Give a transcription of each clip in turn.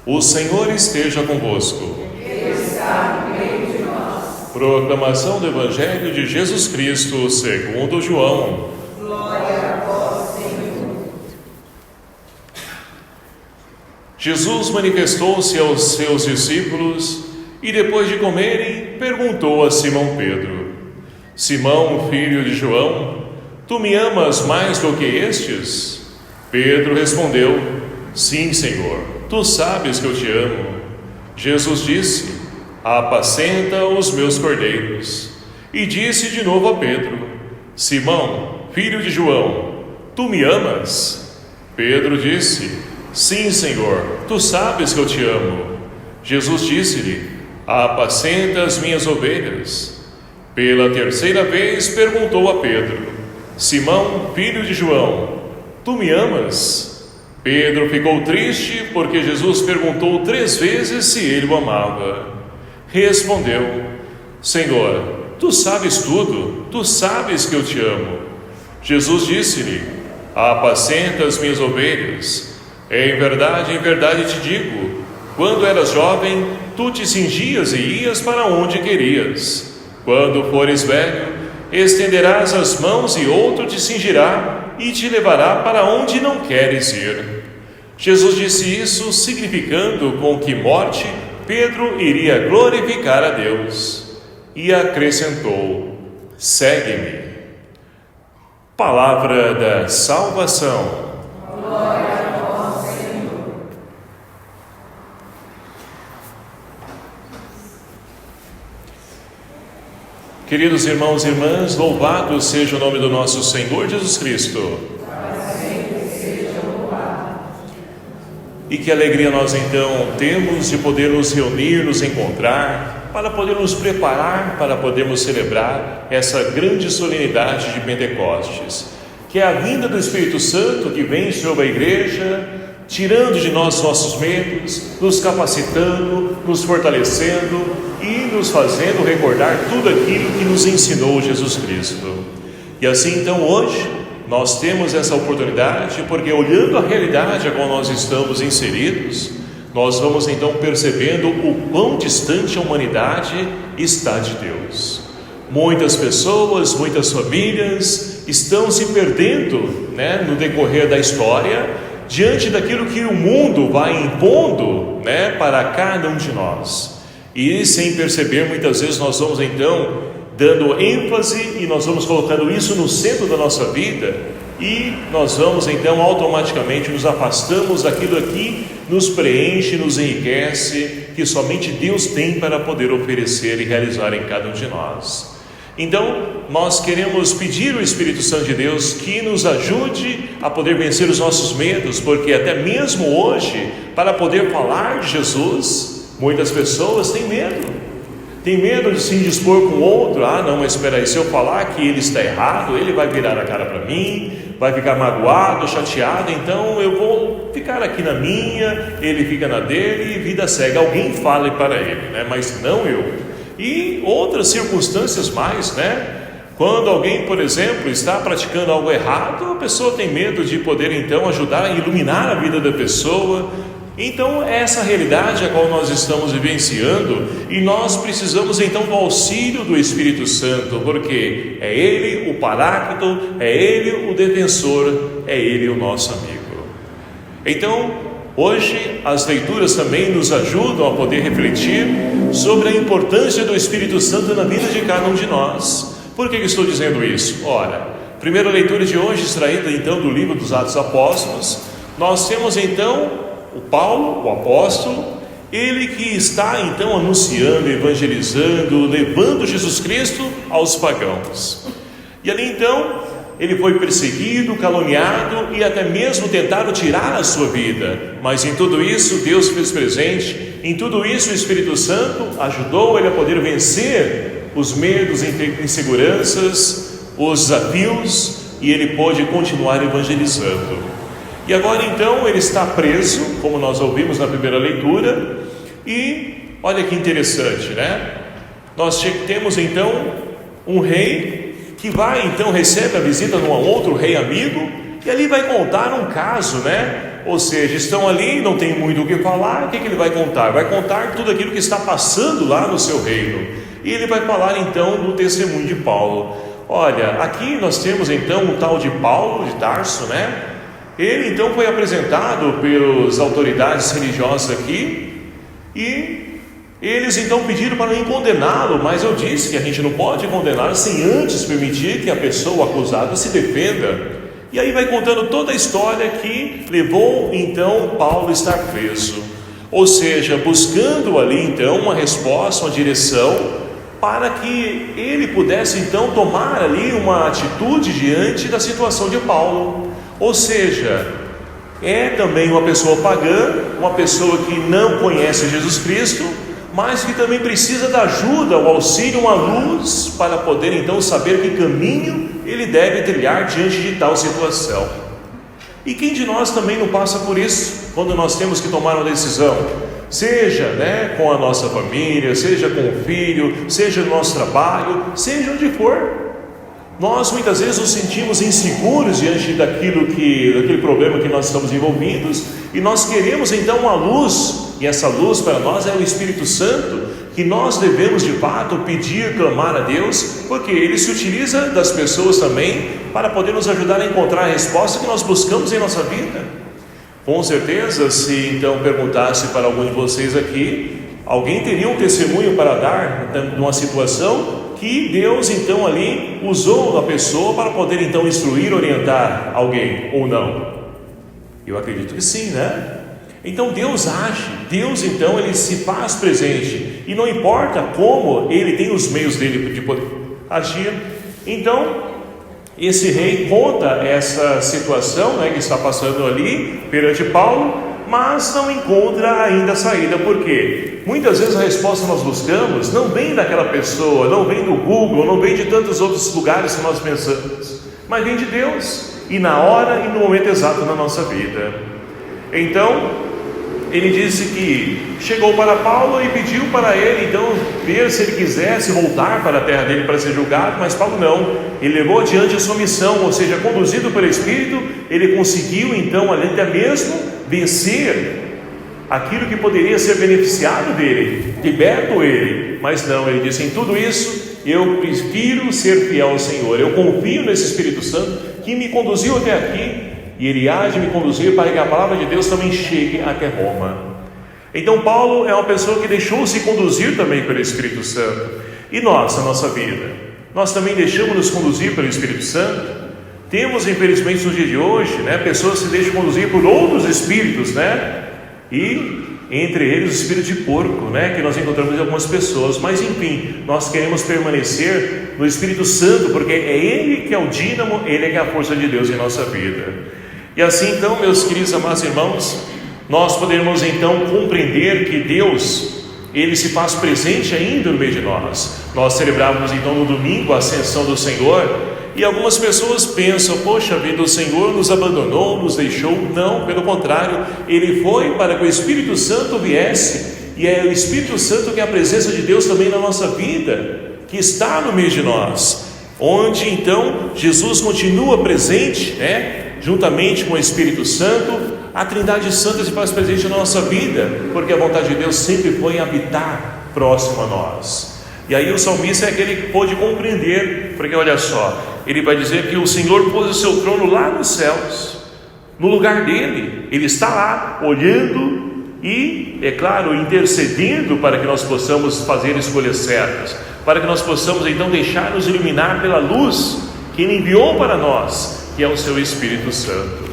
O Senhor esteja convosco. Ele está no meio de nós. Proclamação do Evangelho de Jesus Cristo segundo João. Glória a vós, Senhor. Jesus manifestou-se aos seus discípulos e, depois de comerem, perguntou a Simão Pedro: Simão, filho de João, tu me amas mais do que estes? Pedro respondeu: Sim, Senhor, tu sabes que eu te amo. Jesus disse: Apacenta os meus cordeiros. E disse de novo a Pedro: Simão, filho de João, tu me amas? Pedro disse: Sim, Senhor, tu sabes que eu te amo. Jesus disse-lhe: Apacenta as minhas ovelhas. Pela terceira vez perguntou a Pedro: Simão, filho de João, tu me amas? Pedro ficou triste porque Jesus perguntou 3 vezes se ele o amava. Respondeu: Senhor, tu sabes tudo, tu sabes que eu te amo. Jesus disse-lhe: Apacenta as minhas ovelhas. Em verdade te digo, quando eras jovem, tu te cingias e ias para onde querias. Quando fores velho, estenderás as mãos e outro te cingirá e te levará para onde não queres ir. Jesus disse isso, significando com que morte Pedro iria glorificar a Deus. E acrescentou: Segue-me. Palavra da salvação. Glória a vós, Senhor. Queridos irmãos e irmãs, louvado seja o nome do nosso Senhor Jesus Cristo. Para sempre seja louvado. E que alegria nós então temos de poder nos reunir, nos encontrar, para poder nos preparar, para podermos celebrar essa grande solenidade de Pentecostes, que é a vinda do Espírito Santo que vem sobre a igreja, tirando de nós nossos medos, nos capacitando, nos fortalecendo e nos fazendo recordar tudo aquilo que nos ensinou Jesus Cristo. E assim então hoje nós temos essa oportunidade, porque olhando a realidade a qual nós estamos inseridos, nós vamos então percebendo o quão distante a humanidade está de Deus. Muitas pessoas, muitas famílias estão se perdendo, no decorrer da história, diante daquilo que o mundo vai impondo, para cada um de nós. E sem perceber, muitas vezes nós vamos então dando ênfase e nós vamos colocando isso no centro da nossa vida e nós vamos então automaticamente nos afastamos daquilo que nos preenche, nos enriquece, que somente Deus tem para poder oferecer e realizar em cada um de nós. Então, nós queremos pedir ao Espírito Santo de Deus que nos ajude a poder vencer os nossos medos, porque até mesmo hoje, para poder falar de Jesus, muitas pessoas têm medo. Tem medo de se indispor com o outro. Não, mas espera aí, se eu falar que ele está errado, ele vai virar a cara para mim, vai ficar magoado, chateado, então eu vou ficar aqui na minha, ele fica na dele e vida segue. Alguém fale para ele, mas não eu. E outras circunstâncias mais, Quando alguém, por exemplo, está praticando algo errado, a pessoa tem medo de poder então ajudar a iluminar a vida da pessoa. Então é essa realidade a qual nós estamos vivenciando e nós precisamos então do auxílio do Espírito Santo, porque é Ele o Paráclito, é Ele o Defensor, é Ele o nosso amigo. Então, hoje as leituras também nos ajudam a poder refletir sobre a importância do Espírito Santo na vida de cada um de nós. Por que eu estou dizendo isso? Ora, primeira leitura de hoje, extraída então do livro dos Atos Apóstolos, nós temos então o Paulo, o apóstolo, ele que está então anunciando, evangelizando, levando Jesus Cristo aos pagãos. E ali então, ele foi perseguido, caluniado e até mesmo tentaram tirar a sua vida. Mas em tudo isso, Deus fez presente, em tudo isso o Espírito Santo ajudou ele a poder vencer os medos, inseguranças, os desafios, e ele pôde continuar evangelizando. E agora então ele está preso, como nós ouvimos na primeira leitura, e olha que interessante, Nós temos então um rei que vai então, recebe a visita de um outro rei amigo, e ali vai contar um caso, Ou seja, estão ali, não tem muito o que falar. O que ele vai contar? Vai contar tudo aquilo que está passando lá no seu reino. E ele vai falar então do testemunho de Paulo. Olha, aqui nós temos então um tal de Paulo de Tarso, né? Ele então foi apresentado pelas autoridades religiosas aqui, e eles então pediram para não condená-lo, mas eu disse que a gente não pode condená-lo sem antes permitir que a pessoa acusada se defenda. E aí vai contando toda a história que levou então Paulo a estar preso, ou seja, buscando ali então uma resposta, uma direção, para que ele pudesse então tomar ali uma atitude diante da situação de Paulo. Ou seja, é também uma pessoa pagã, uma pessoa que não conhece Jesus Cristo, mas que também precisa da ajuda, o auxílio, uma luz, para poder então saber que caminho ele deve trilhar diante de tal situação. E quem de nós também não passa por isso, quando nós temos que tomar uma decisão, seja com a nossa família, seja com o filho, seja no nosso trabalho, seja onde for. Nós muitas vezes nos sentimos inseguros diante daquele problema que nós estamos envolvidos, e nós queremos então uma luz, e essa luz para nós é o Espírito Santo, que nós devemos de fato pedir, clamar a Deus, porque Ele se utiliza das pessoas também para poder nos ajudar a encontrar a resposta que nós buscamos em nossa vida. Com certeza, se então perguntasse para algum de vocês aqui, alguém teria um testemunho para dar de uma situação que Deus então ali usou a pessoa para poder então instruir, orientar alguém, ou não? Eu acredito que sim, né? Então Deus age, Deus então ele se faz presente, e não importa como ele tem os meios dele de poder agir. Então esse rei conta essa situação que está passando ali perante Paulo, mas não encontra ainda a saída. Por quê? Muitas vezes a resposta que nós buscamos não vem daquela pessoa, não vem do Google, não vem de tantos outros lugares que nós pensamos, mas vem de Deus, e na hora e no momento exato na nossa vida. Então ele disse que chegou para Paulo e pediu para ele então ver se ele quisesse voltar para a terra dele para ser julgado, mas Paulo não. Ele levou adiante a sua missão, ou seja, conduzido pelo Espírito, ele conseguiu então ali até mesmo vencer aquilo que poderia ser beneficiado dele, liberto ele. Mas não, ele disse: em tudo isso eu prefiro ser fiel ao Senhor, eu confio nesse Espírito Santo que me conduziu até aqui, e ele há de me conduzir para que a palavra de Deus também chegue até Roma. Então Paulo é uma pessoa que deixou-se conduzir também pelo Espírito Santo. E nós, na nossa vida, nós também deixamos nos conduzir pelo Espírito Santo? Temos, infelizmente, no dia de hoje, pessoas que se deixam conduzir por outros espíritos, e entre eles o espírito de porco, que nós encontramos em algumas pessoas. Mas enfim, nós queremos permanecer no Espírito Santo, porque é Ele que é o dínamo, Ele é que é a força de Deus em nossa vida. E assim então, meus queridos amados irmãos, nós podemos então compreender que Deus, Ele se faz presente ainda no meio de nós. Nós celebrávamos então no domingo a ascensão do Senhor, e algumas pessoas pensam: poxa vida, o Senhor nos abandonou, nos deixou. Não, pelo contrário, Ele foi para que o Espírito Santo viesse, e é o Espírito Santo que é a presença de Deus também na nossa vida, que está no meio de nós, onde então Jesus continua presente, juntamente com o Espírito Santo. A Trindade Santa se faz presente na nossa vida, porque a vontade de Deus sempre foi habitar próximo a nós. E aí o salmista é aquele que pôde compreender, porque olha só, ele vai dizer que o Senhor pôs o seu trono lá nos céus, no lugar dele. Ele está lá, olhando e, é claro, intercedendo para que nós possamos fazer escolhas certas, para que nós possamos então deixar nos iluminar pela luz que Ele enviou para nós, que é o seu Espírito Santo.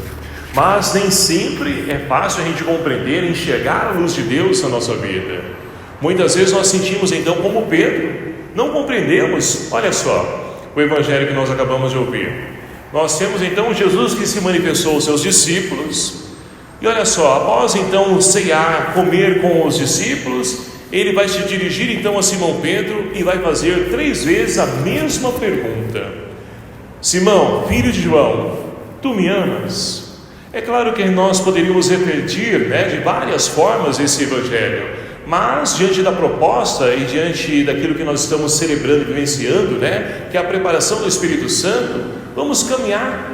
Mas nem sempre é fácil a gente compreender, enxergar a luz de Deus na nossa vida. Muitas vezes nós sentimos então como Pedro, não compreendemos. Olha só o evangelho que nós acabamos de ouvir. Nós temos então Jesus que se manifestou aos seus discípulos, e olha só, após então ceiar, comer com os discípulos, ele vai se dirigir então a Simão Pedro e vai fazer 3 vezes a mesma pergunta: Simão, filho de João, tu me amas? É claro que nós poderíamos refletir de várias formas esse evangelho, mas diante da proposta e diante daquilo que nós estamos celebrando e vivenciando, que é a preparação do Espírito Santo, vamos caminhar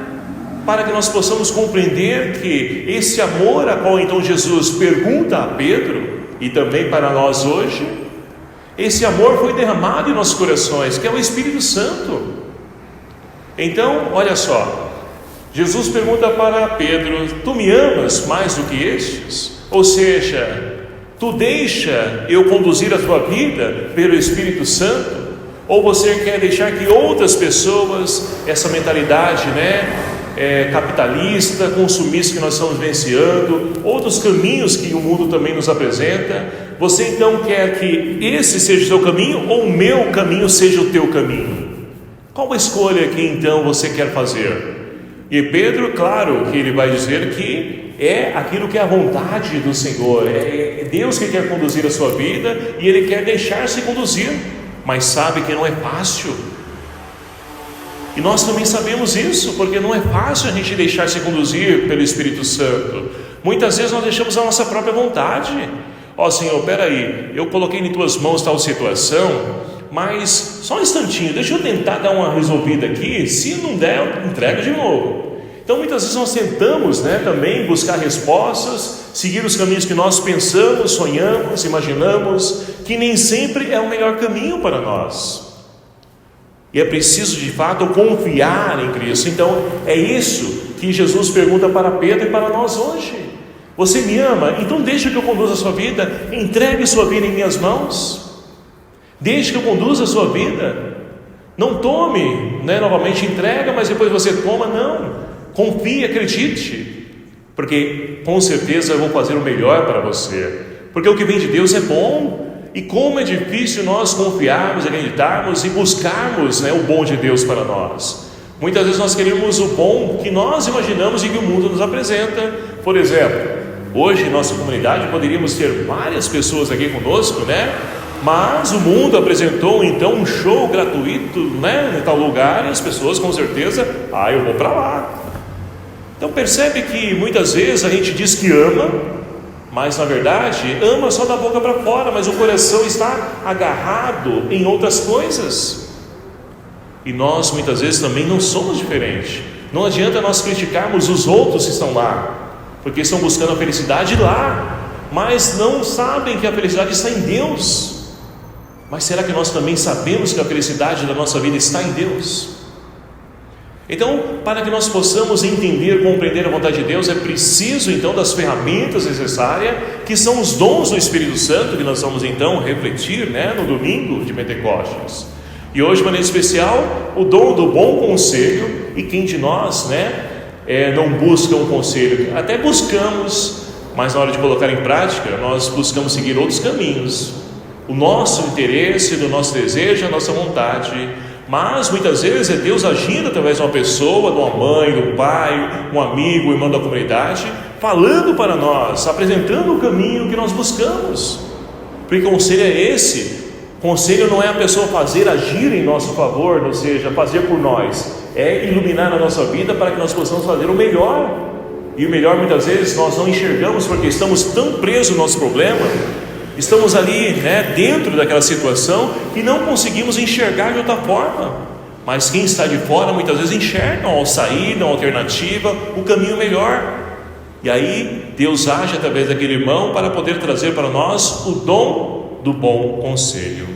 para que nós possamos compreender que esse amor a qual então Jesus pergunta a Pedro, e também para nós hoje, esse amor foi derramado em nossos corações, que é o Espírito Santo. Então, olha só, Jesus pergunta para Pedro: tu me amas mais do que estes? Ou seja, tu deixa eu conduzir a tua vida pelo Espírito Santo? Ou você quer deixar que outras pessoas, essa mentalidade, capitalista, consumista que nós estamos vivenciando, outros caminhos que o mundo também nos apresenta, você então quer que esse seja o seu caminho ou o meu caminho seja o teu caminho? Qual a escolha que então você quer fazer? E Pedro, claro que ele vai dizer que é aquilo que é a vontade do Senhor, é Deus que quer conduzir a sua vida e ele quer deixar-se conduzir, mas sabe que não é fácil. E nós também sabemos isso, porque não é fácil a gente deixar-se conduzir pelo Espírito Santo. Muitas vezes nós deixamos a nossa própria vontade. Senhor, peraí, eu coloquei em tuas mãos tal situação, mas só um instantinho, deixa eu tentar dar uma resolvida aqui, se não der, eu entrego de novo. Então muitas vezes nós tentamos também buscar respostas, seguir os caminhos que nós pensamos, sonhamos, imaginamos, que nem sempre é o melhor caminho para nós. E é preciso de fato confiar em Cristo. Então é isso que Jesus pergunta para Pedro e para nós hoje. Você me ama? Então deixa que eu conduza a sua vida, entregue sua vida em minhas mãos, deixe que eu conduza a sua vida. Não tome, novamente entrega, mas depois você toma. Não, confie, acredite, porque com certeza eu vou fazer o melhor para você, porque o que vem de Deus é bom. E como é difícil nós confiarmos, acreditarmos e buscarmos o bom de Deus para nós. Muitas vezes nós queremos o bom que nós imaginamos e que o mundo nos apresenta. Por exemplo, hoje em nossa comunidade poderíamos ter várias pessoas aqui conosco, mas o mundo apresentou então um show gratuito, em tal lugar, e as pessoas com certeza, eu vou para lá. Então percebe que muitas vezes a gente diz que ama, mas na verdade ama só da boca para fora, mas o coração está agarrado em outras coisas. E nós muitas vezes também não somos diferentes. Não adianta nós criticarmos os outros que estão lá, porque estão buscando a felicidade lá, mas não sabem que a felicidade está em Deus. Mas será que nós também sabemos que a felicidade da nossa vida está em Deus? Então, para que nós possamos entender, compreender a vontade de Deus, é preciso então das ferramentas necessárias, que são os dons do Espírito Santo, que nós vamos então refletir no domingo de Pentecostes. E hoje, de maneira especial, o dom do bom conselho. E quem de nós não busca um conselho? Até buscamos, mas na hora de colocar em prática, nós buscamos seguir outros caminhos. O nosso interesse, do nosso desejo, a nossa vontade. Mas muitas vezes é Deus agindo através de uma pessoa, de uma mãe, de um pai, um amigo, um irmão da comunidade, falando para nós, apresentando o caminho que nós buscamos. Porque conselho é esse. Conselho não é a pessoa fazer agir em nosso favor, ou seja, fazer por nós, é iluminar a nossa vida para que nós possamos fazer o melhor. E o melhor muitas vezes nós não enxergamos, porque estamos tão presos no nosso problema, estamos ali dentro daquela situação e não conseguimos enxergar de outra forma. Mas quem está de fora muitas vezes enxerga uma saída, uma alternativa, o caminho melhor. E aí Deus age através daquele irmão para poder trazer para nós o dom do bom conselho.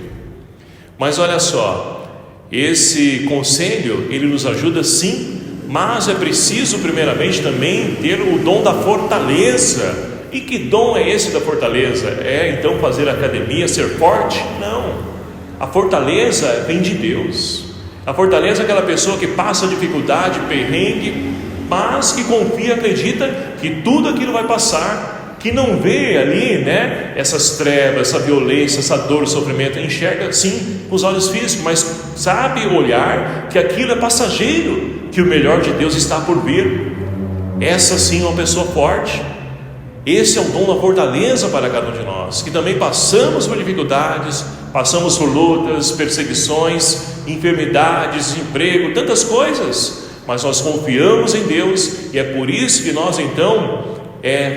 Mas olha só, esse conselho ele nos ajuda sim, mas é preciso primeiramente também ter o dom da fortaleza. E que dom é esse da fortaleza? É então fazer academia, ser forte? Não, a fortaleza vem de Deus. A fortaleza é aquela pessoa que passa dificuldade, perrengue, mas que confia, acredita que tudo aquilo vai passar, que não vê ali essas trevas, essa violência, essa dor, o sofrimento, enxerga sim com os olhos físicos, mas sabe olhar que aquilo é passageiro, que o melhor de Deus está por vir. Essa sim é uma pessoa forte. Esse é o dom da fortaleza para cada um de nós, que também passamos por dificuldades, passamos por lutas, perseguições, enfermidades, desemprego, tantas coisas, mas nós confiamos em Deus, e é por isso que nós então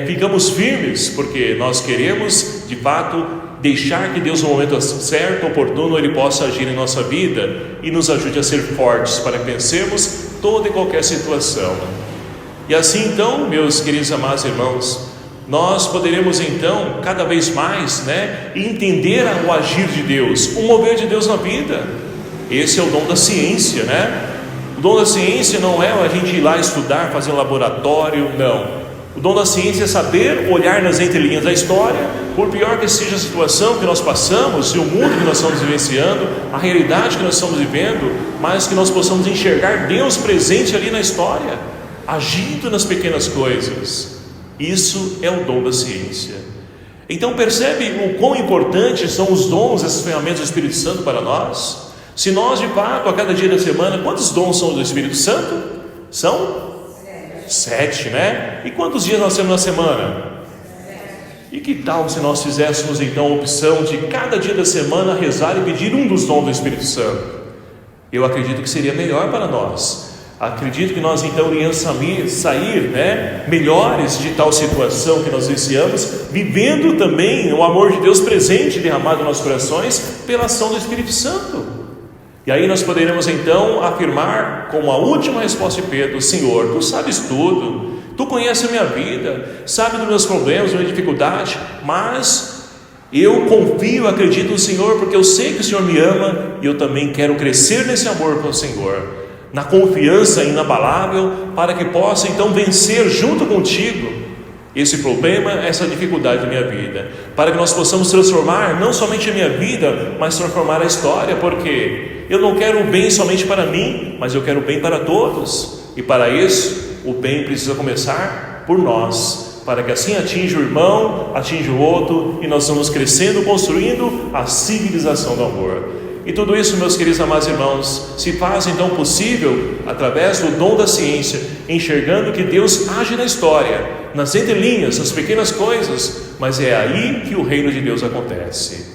ficamos firmes, porque nós queremos de fato deixar que Deus no momento certo, oportuno, Ele possa agir em nossa vida e nos ajude a ser fortes para que vencemos toda e qualquer situação. E assim então, meus queridos amados irmãos, nós poderemos então cada vez mais, entender o agir de Deus, o mover de Deus na vida. Esse é o dom da ciência, O dom da ciência não é a gente ir lá estudar, fazer um laboratório, não. O dom da ciência é saber olhar nas entrelinhas da história, por pior que seja a situação que nós passamos, e o mundo que nós estamos vivenciando, a realidade que nós estamos vivendo, mas que nós possamos enxergar Deus presente ali na história, agindo nas pequenas coisas. Isso é o dom da ciência. Então percebe o quão importantes são os dons, essas ferramentas do Espírito Santo para nós? Se nós de fato, a cada dia da semana, quantos dons são do Espírito Santo? São 7, E quantos dias nós temos na semana? E que tal se nós fizéssemos então a opção de cada dia da semana rezar e pedir um dos dons do Espírito Santo? Eu acredito que seria melhor para nós. Acredito que nós então iríamos sair melhores de tal situação que nós vivenciamos, vivendo também o amor de Deus presente derramado em nossos corações pela ação do Espírito Santo. E aí nós poderemos então afirmar, como a última resposta de Pedro: Senhor, Tu sabes tudo, Tu conheces a minha vida, sabe dos meus problemas, da minha dificuldade, mas eu confio, acredito no Senhor, porque eu sei que o Senhor me ama, e eu também quero crescer nesse amor com o Senhor, na confiança inabalável, para que possa então vencer junto contigo esse problema, essa dificuldade da minha vida, para que nós possamos transformar não somente a minha vida, mas transformar a história, porque eu não quero o bem somente para mim, mas eu quero o bem para todos, e para isso o bem precisa começar por nós, para que assim atinja o irmão, atinja o outro, e nós vamos crescendo, construindo a civilização do amor. E tudo isso, meus queridos amados irmãos, se faz então possível através do dom da ciência, enxergando que Deus age na história, nas entrelinhas, nas pequenas coisas, mas é aí que o reino de Deus acontece.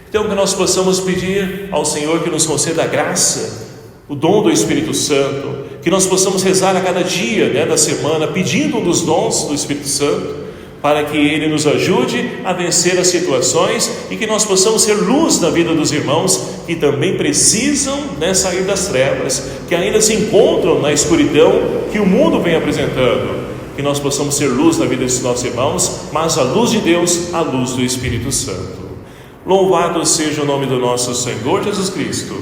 Então que nós possamos pedir ao Senhor que nos conceda a graça, o dom do Espírito Santo, que nós possamos rezar a cada dia da semana, pedindo um dos dons do Espírito Santo, para que Ele nos ajude a vencer as situações e que nós possamos ser luz na vida dos irmãos que também precisam sair das trevas, que ainda se encontram na escuridão que o mundo vem apresentando. Que nós possamos ser luz na vida desses nossos irmãos, mas a luz de Deus, a luz do Espírito Santo. Louvado seja o nome do nosso Senhor Jesus Cristo.